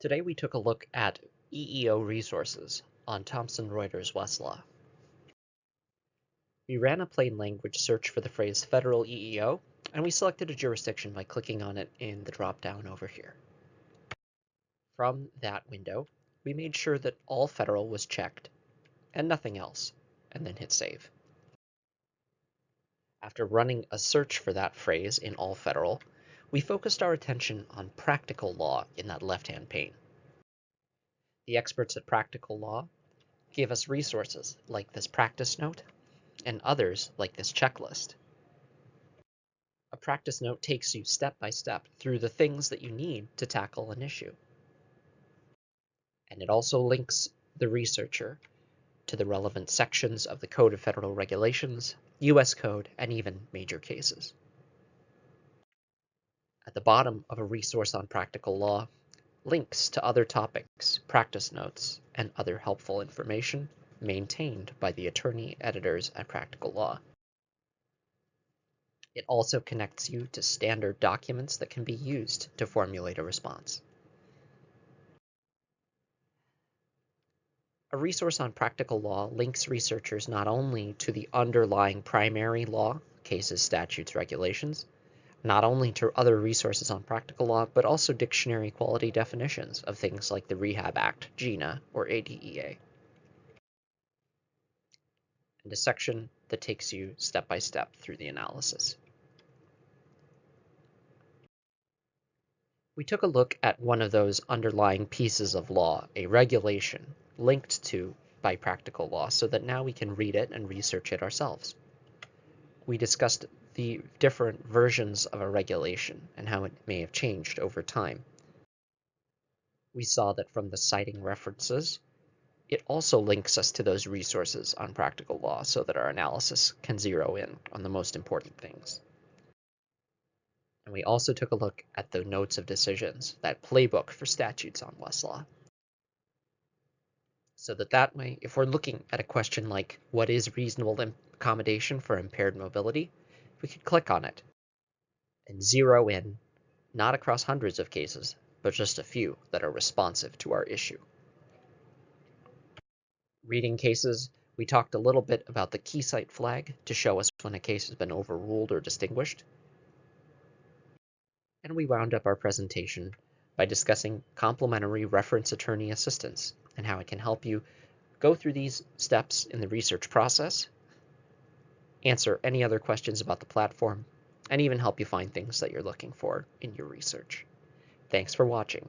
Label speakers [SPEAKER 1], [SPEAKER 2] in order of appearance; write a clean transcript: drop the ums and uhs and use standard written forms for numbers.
[SPEAKER 1] Today we took a look at EEO resources on Thomson Reuters Westlaw. We ran a plain language search for the phrase federal EEO, and we selected a jurisdiction by clicking on it in the drop-down over here. From that window, we made sure that all federal was checked and nothing else, and then hit save. After running a search for that phrase in all federal, we focused our attention on practical law in that left-hand pane. The experts at Practical Law gave us resources like this practice note and others like this checklist. A practice note takes you step by step through the things that you need to tackle an issue. And it also links the researcher to the relevant sections of the Code of Federal Regulations, US Code, and even major cases. At the bottom of a resource on practical law, links to other topics, practice notes, and other helpful information maintained by the attorney editors at Practical Law. It also connects you to standard documents that can be used to formulate a response. A resource on practical law links researchers not only to the underlying primary law, cases, statutes, regulations, not only to other resources on practical law, but also dictionary quality definitions of things like the Rehab Act, GINA, or ADEA. And a section that takes you step by step through the analysis. We took a look at one of those underlying pieces of law, a regulation, linked to by practical law, so that now we can read it and research it ourselves. We discussed the different versions of a regulation and how it may have changed over time. We saw that from the citing references, it also links us to those resources on practical law so that our analysis can zero in on the most important things. And we also took a look at the notes of decisions, that playbook for statutes on Westlaw. So that way, if we're looking at a question like, what is reasonable accommodation for impaired mobility, we could click on it and zero in, not across hundreds of cases, but just a few that are responsive to our issue. Reading cases, we talked a little bit about the key cite flag to show us when a case has been overruled or distinguished. And we wound up our presentation by discussing complementary reference attorney assistance and how it can help you go through these steps in the research process, answer any other questions about the platform, and even help you find things that you're looking for in your research. Thanks for watching.